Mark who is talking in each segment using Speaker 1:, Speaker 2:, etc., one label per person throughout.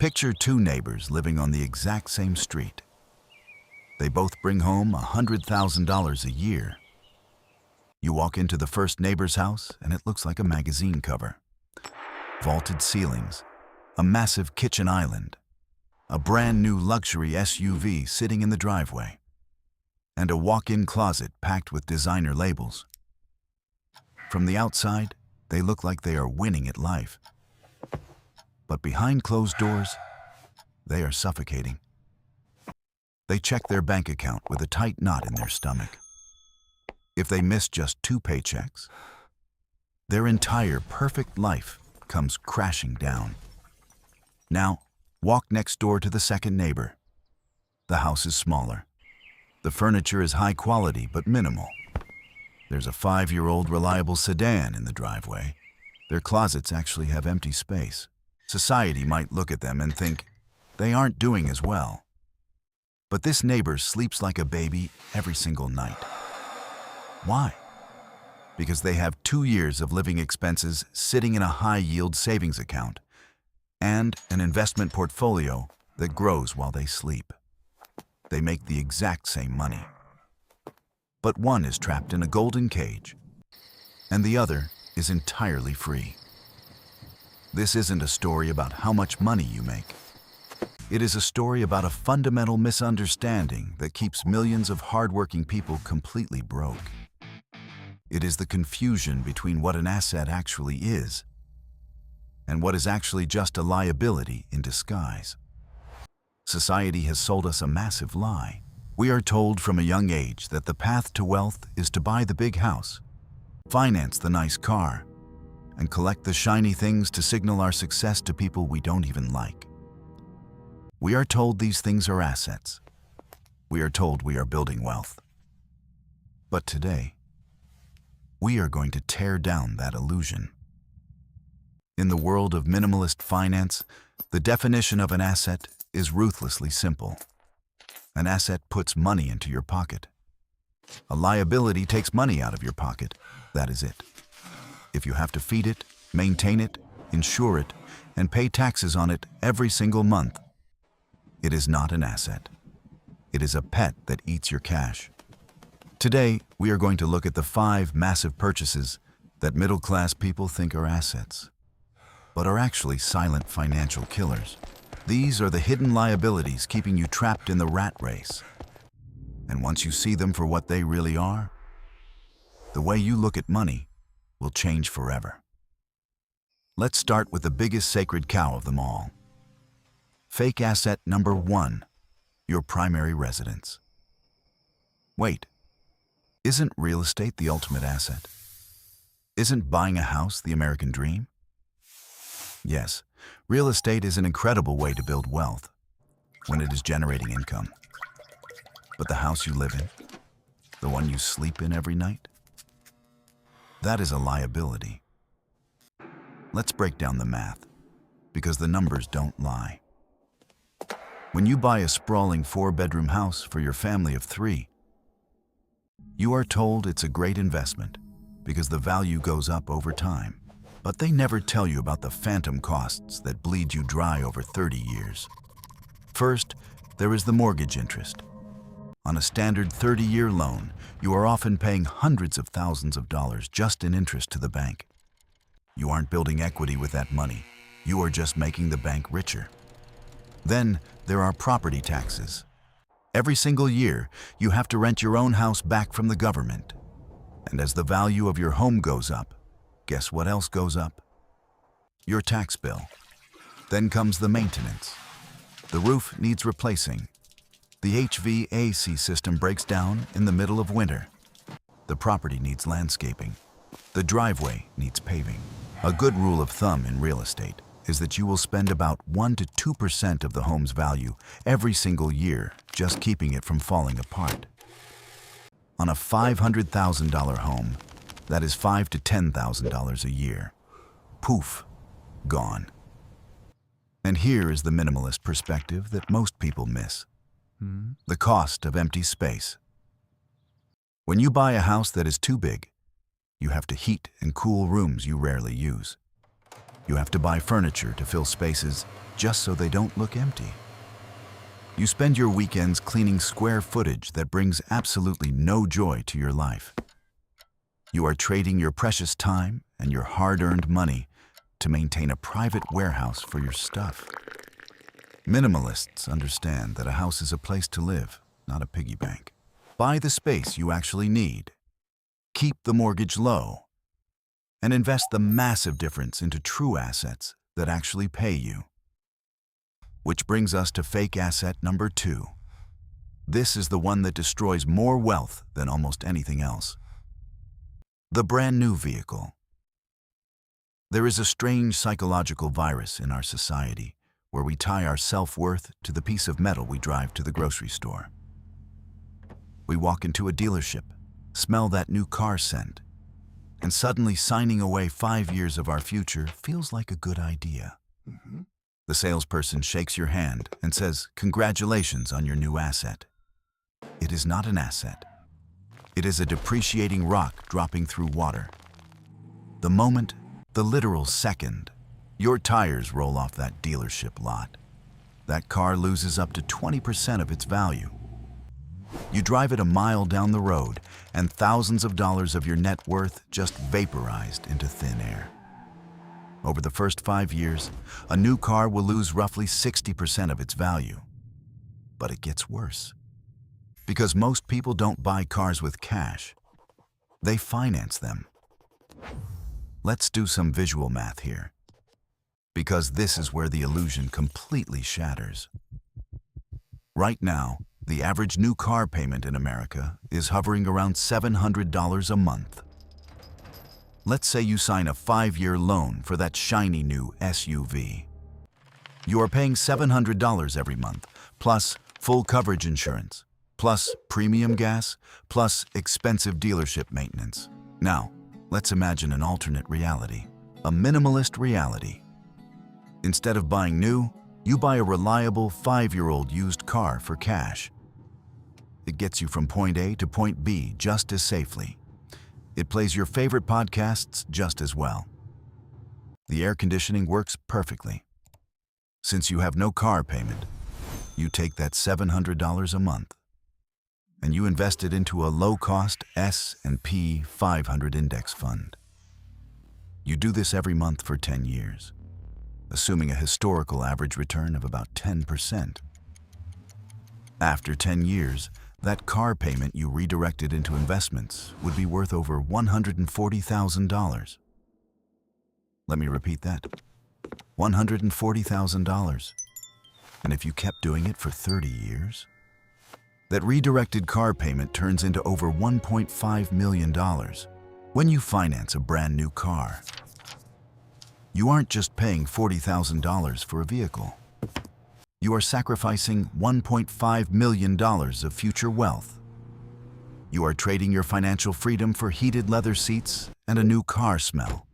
Speaker 1: Picture two neighbors living on the exact same street. They both bring home $100,000 a year. You walk into the first neighbor's house and it looks like a magazine cover. Vaulted ceilings, a massive kitchen island, a brand new luxury SUV sitting in the driveway, and a walk-in closet packed with designer labels. From the outside, they look like they are winning at life. But behind closed doors, they are suffocating. They check their bank account with a tight knot in their stomach. If they miss just 2 paychecks, their entire perfect life comes crashing down. Now, walk next door to the second neighbor. The house is smaller. The furniture is high quality but minimal. There's a 5-year-old reliable sedan in the driveway. Their closets actually have empty space. Society might look at them and think they aren't doing as well. But this neighbor sleeps like a baby every single night. Why? Because they have 2 years of living expenses sitting in a high-yield savings account and an investment portfolio that grows while they sleep. They make the exact same money. But one is trapped in a golden cage, and the other is entirely free. This isn't a story about how much money you make. It is a story about a fundamental misunderstanding that keeps millions of hardworking people completely broke. It is the confusion between what an asset actually is and what is actually just a liability in disguise. Society has sold us a massive lie. We are told from a young age that the path to wealth is to buy the big house, finance the nice car, and collect the shiny things to signal our success to people we don't even like. We are told these things are assets. We are told we are building wealth. But today, we are going to tear down that illusion. In the world of minimalist finance, the definition of an asset is ruthlessly simple. An asset puts money into your pocket. A liability takes money out of your pocket. That is it. If you have to feed it, maintain it, insure it, and pay taxes on it every single month, it is not an asset. It is a pet that eats your cash. Today, we are going to look at the 5 massive purchases that middle-class people think are assets, but are actually silent financial killers. These are the hidden liabilities keeping you trapped in the rat race. And once you see them for what they really are, the way you look at money will change forever. Let's start with the biggest sacred cow of them all. Fake asset number 1, your primary residence. Wait, isn't real estate the ultimate asset? Isn't buying a house the American dream? Yes, real estate is an incredible way to build wealth when it is generating income. But the house you live in, the one you sleep in every night, that is a liability. Let's break down the math, because the numbers don't lie. When you buy a sprawling 4-bedroom house for your family of 3, you are told it's a great investment because the value goes up over time. But they never tell you about the phantom costs that bleed you dry over 30 years. First, there is the mortgage interest. On a standard 30-year loan, you are often paying hundreds of thousands of dollars just in interest to the bank. You aren't building equity with that money. You are just making the bank richer. Then, there are property taxes. Every single year, you have to rent your own house back from the government. And as the value of your home goes up, guess what else goes up? Your tax bill. Then comes the maintenance. The roof needs replacing. The HVAC system breaks down in the middle of winter. The property needs landscaping. The driveway needs paving. A good rule of thumb in real estate is that you will spend about 1 to 2% of the home's value every single year just keeping it from falling apart. On a $500,000 home, that is $5,000 to $10,000 a year. Poof, gone. And here is the minimalist perspective that most people miss. The cost of empty space. When you buy a house that is too big, you have to heat and cool rooms you rarely use. You have to buy furniture to fill spaces just so they don't look empty. You spend your weekends cleaning square footage that brings absolutely no joy to your life. You are trading your precious time and your hard-earned money to maintain a private warehouse for your stuff. Minimalists understand that a house is a place to live, not a piggy bank. Buy the space you actually need. Keep the mortgage low. And invest the massive difference into true assets that actually pay you. Which brings us to fake asset number 2. This is the one that destroys more wealth than almost anything else. The brand new vehicle. There is a strange psychological virus in our society where we tie our self-worth to the piece of metal we drive to the grocery store. We walk into a dealership, smell that new car scent, and suddenly signing away 5 years of our future feels like a good idea. The salesperson shakes your hand and says, "Congratulations on your new asset." It is not an asset. It is a depreciating rock dropping through water. The moment, the literal second, your tires roll off that dealership lot, that car loses up to 20% of its value. You drive it a mile down the road, and thousands of dollars of your net worth just vaporized into thin air. Over the first 5 years, a new car will lose roughly 60% of its value. But it gets worse. Because most people don't buy cars with cash. They finance them. Let's do some visual math here, because this is where the illusion completely shatters. Right now, the average new car payment in America is hovering around $700 a month. Let's say you sign a 5-year loan for that shiny new SUV. You are paying $700 every month, plus full coverage insurance, plus premium gas, plus expensive dealership maintenance. Now, let's imagine an alternate reality, a minimalist reality. Instead of buying new, you buy a reliable 5-year-old used car for cash. It gets you from point A to point B just as safely. It plays your favorite podcasts just as well. The air conditioning works perfectly. Since you have no car payment, you take that $700 a month and you invest it into a low-cost S&P 500 index fund. You do this every month for 10 years. Assuming a historical average return of about 10%. After 10 years, that car payment you redirected into investments would be worth over $140,000. Let me repeat that. $140,000. And if you kept doing it for 30 years, that redirected car payment turns into over $1.5 million. When you finance a brand new car, you aren't just paying $40,000 for a vehicle. You are sacrificing $1.5 million of future wealth. You are trading your financial freedom for heated leather seats and a new car smell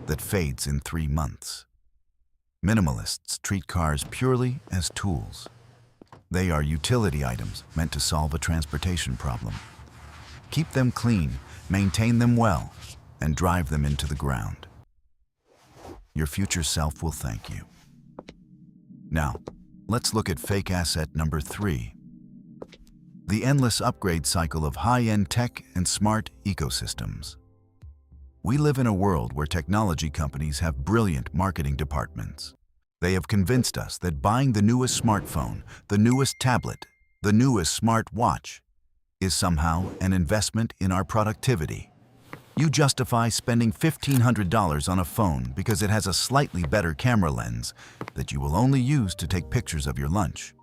Speaker 1: that fades in 3 months. Minimalists treat cars purely as tools. They are utility items meant to solve a transportation problem. Keep them clean, maintain them well, and drive them into the ground. Your future self will thank you. Now, let's look at fake asset number 3. The endless upgrade cycle of high-end tech and smart ecosystems. We live in a world where technology companies have brilliant marketing departments. They have convinced us that buying the newest smartphone, the newest tablet, the newest smart watch is somehow an investment in our productivity. You justify spending $1,500 on a phone because it has a slightly better camera lens that you will only use to take pictures of your lunch.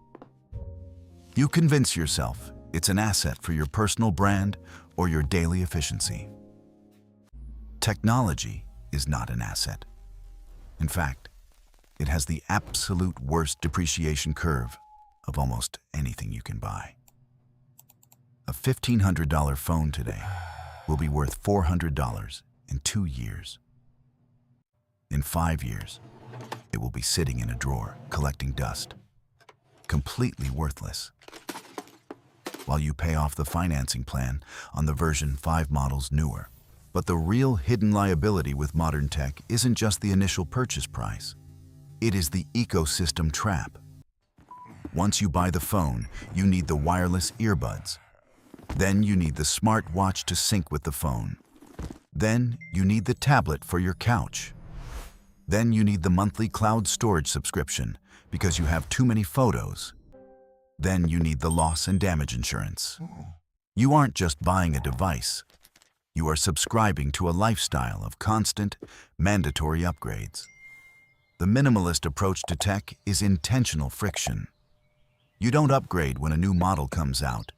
Speaker 1: You convince yourself it's an asset for your personal brand or your daily efficiency. Technology is not an asset. In fact, it has the absolute worst depreciation curve of almost anything you can buy. A $1,500 phone today will be worth $400 in 2 years. In 5 years, it will be sitting in a drawer collecting dust, completely worthless, while you pay off the financing plan on the version 5 models newer. But the real hidden liability with modern tech isn't just the initial purchase price. It is the ecosystem trap. Once you buy the phone, you need the wireless earbuds. Then you need the smart watch to sync with the phone. Then you need the tablet for your couch. Then you need the monthly cloud storage subscription because you have too many photos. Then you need the loss and damage insurance. You aren't just buying a device. You are subscribing to a lifestyle of constant, mandatory upgrades. The minimalist approach to tech is intentional friction. You don't upgrade when a new model comes out.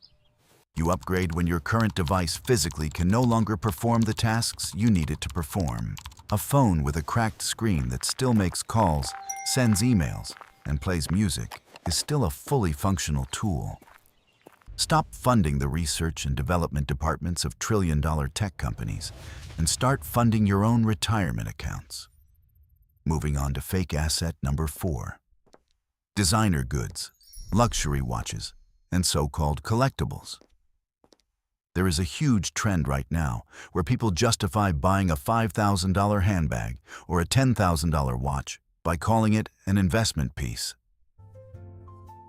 Speaker 1: You upgrade when your current device physically can no longer perform the tasks you need it to perform. A phone with a cracked screen that still makes calls, sends emails, and plays music is still a fully functional tool. Stop funding the research and development departments of trillion-dollar tech companies and start funding your own retirement accounts. Moving on to fake asset number 4. Designer goods, luxury watches, and so-called collectibles. There is a huge trend right now where people justify buying a $5,000 handbag or a $10,000 watch by calling it an investment piece.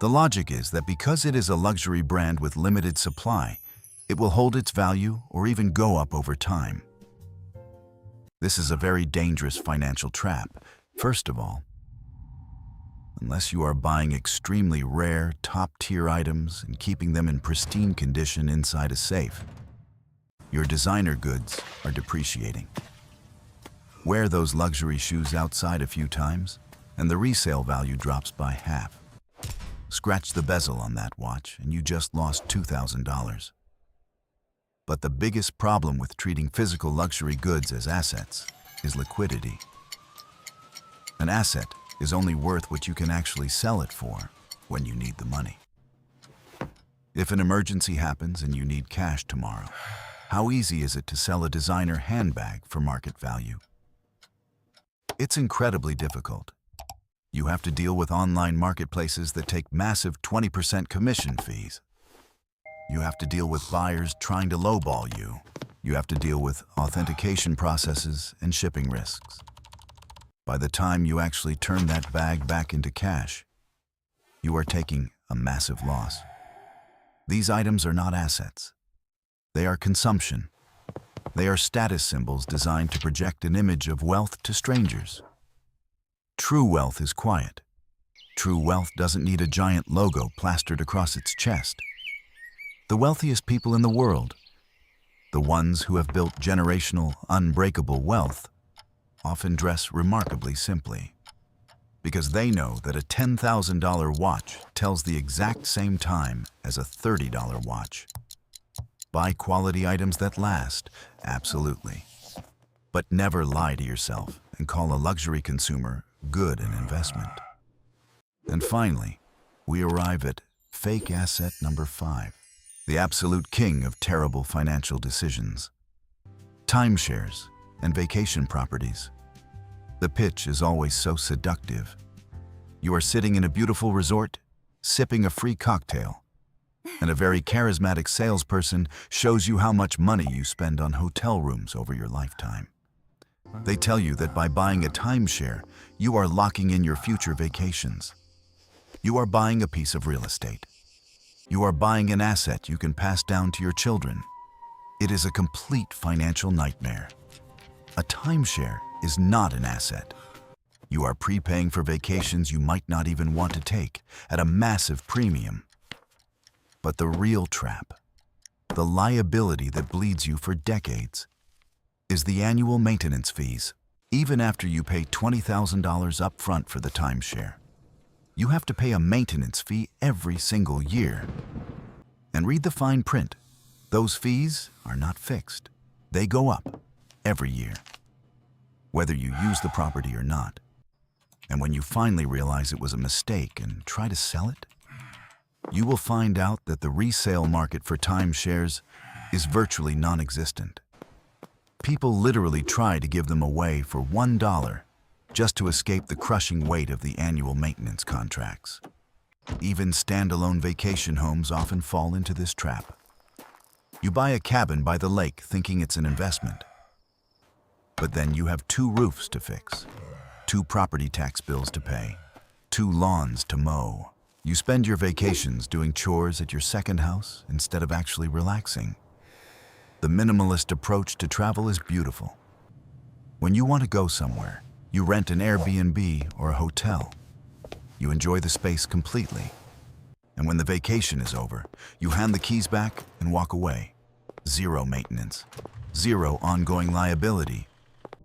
Speaker 1: The logic is that because it is a luxury brand with limited supply, it will hold its value or even go up over time. This is a very dangerous financial trap. First of all, unless you are buying extremely rare, top-tier items and keeping them in pristine condition inside a safe, your designer goods are depreciating. Wear those luxury shoes outside a few times, and the resale value drops by half. Scratch the bezel on that watch, and you just lost $2,000. But the biggest problem with treating physical luxury goods as assets is liquidity. An asset is only worth what you can actually sell it for when you need the money. If an emergency happens and you need cash tomorrow, how easy is it to sell a designer handbag for market value? It's incredibly difficult. You have to deal with online marketplaces that take massive 20% commission fees. You have to deal with buyers trying to lowball you. You have to deal with authentication processes and shipping risks. By the time you actually turn that bag back into cash, you are taking a massive loss. These items are not assets. They are consumption. They are status symbols designed to project an image of wealth to strangers. True wealth is quiet. True wealth doesn't need a giant logo plastered across its chest. The wealthiest people in the world, the ones who have built generational, unbreakable wealth, often dress remarkably simply, because they know that a $10,000 watch tells the exact same time as a $30 watch. Buy quality items that last, absolutely. But never lie to yourself and call a luxury consumer good an investment. And finally, we arrive at fake asset number 5, the absolute king of terrible financial decisions. Timeshares and vacation properties. The pitch is always so seductive. You are sitting in a beautiful resort, sipping a free cocktail, and a very charismatic salesperson shows you how much money you spend on hotel rooms over your lifetime. They tell you that by buying a timeshare, you are locking in your future vacations. You are buying a piece of real estate. You are buying an asset you can pass down to your children. It is a complete financial nightmare. A timeshare is not an asset. You are prepaying for vacations you might not even want to take at a massive premium. But the real trap, the liability that bleeds you for decades, is the annual maintenance fees. Even after you pay $20,000 up front for the timeshare, you have to pay a maintenance fee every single year. And read the fine print. Those fees are not fixed. They go up every year, whether you use the property or not. And when you finally realize it was a mistake and try to sell it, you will find out that the resale market for timeshares is virtually non-existent. People literally try to give them away for $1 just to escape the crushing weight of the annual maintenance contracts. Even standalone vacation homes often fall into this trap. You buy a cabin by the lake thinking it's an investment. But then you have 2 roofs to fix, 2 property tax bills to pay, 2 lawns to mow. You spend your vacations doing chores at your second house instead of actually relaxing. The minimalist approach to travel is beautiful. When you want to go somewhere, you rent an Airbnb or a hotel. You enjoy the space completely. And when the vacation is over, you hand the keys back and walk away. 0 maintenance, 0 ongoing liability,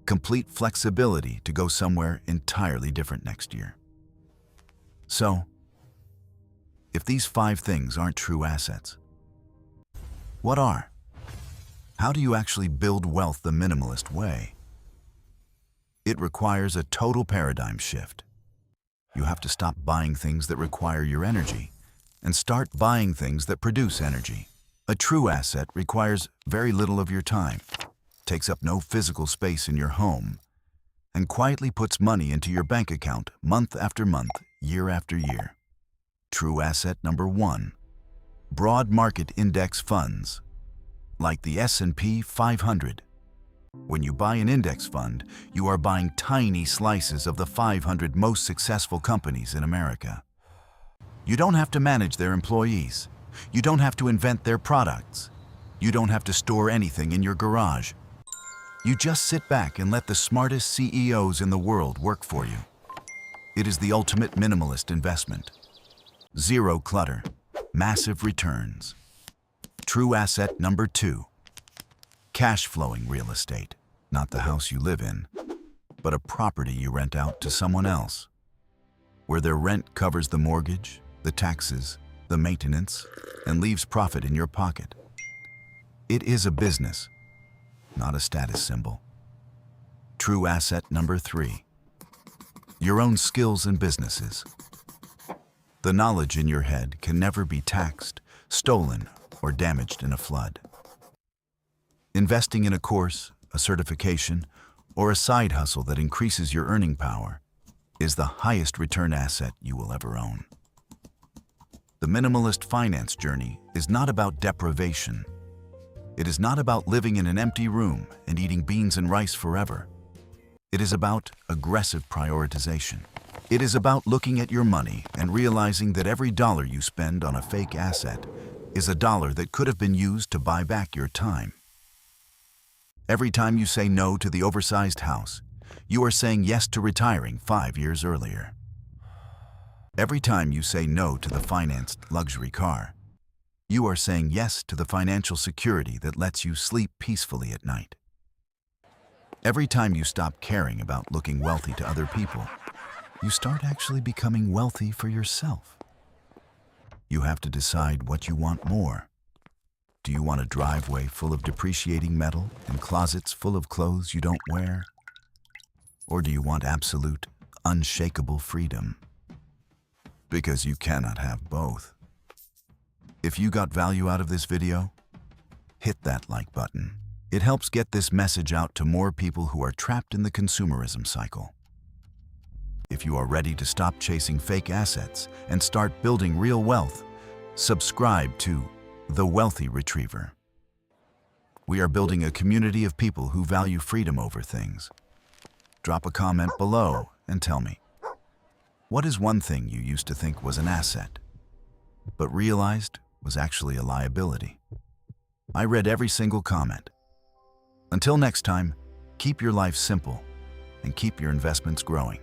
Speaker 1: complete flexibility to go somewhere entirely different next year. So, if these 5 things aren't true assets, what are? How do you actually build wealth the minimalist way? It requires a total paradigm shift. You have to stop buying things that require your energy and start buying things that produce energy. A true asset requires very little of your time, takes up no physical space in your home, and quietly puts money into your bank account month after month, year after year. True asset number 1, broad market index funds, like the S&P 500. When you buy an index fund, you are buying tiny slices of the 500 most successful companies in America. You don't have to manage their employees. You don't have to invent their products. You don't have to store anything in your garage. You just sit back and let the smartest CEOs in the world work for you. It is the ultimate minimalist investment. 0 clutter, massive returns. True asset number 2, cash flowing real estate. Not the house you live in, but a property you rent out to someone else, where their rent covers the mortgage, the taxes, the maintenance, and leaves profit in your pocket. It is a business, not a status symbol. True asset number 3, your own skills and businesses. The knowledge in your head can never be taxed, stolen, or damaged in a flood. Investing in a course, a certification, or a side hustle that increases your earning power is the highest return asset you will ever own. The minimalist finance journey is not about deprivation. It is not about living in an empty room and eating beans and rice forever. It is about aggressive prioritization. It is about looking at your money and realizing that every dollar you spend on a fake asset is a dollar that could have been used to buy back your time. Every time you say no to the oversized house, you are saying yes to retiring 5 years earlier. Every time you say no to the financed luxury car, you are saying yes to the financial security that lets you sleep peacefully at night. Every time you stop caring about looking wealthy to other people, you start actually becoming wealthy for yourself. You have to decide what you want more. Do you want a driveway full of depreciating metal and closets full of clothes you don't wear? Or do you want absolute, unshakable freedom? Because you cannot have both. If you got value out of this video, hit that like button. It helps get this message out to more people who are trapped in the consumerism cycle. If you are ready to stop chasing fake assets and start building real wealth, subscribe to The Wealthy Retriever. We are building a community of people who value freedom over things. Drop a comment below and tell me, what is one thing you used to think was an asset, but realized was actually a liability? I read every single comment. Until next time, keep your life simple and keep your investments growing.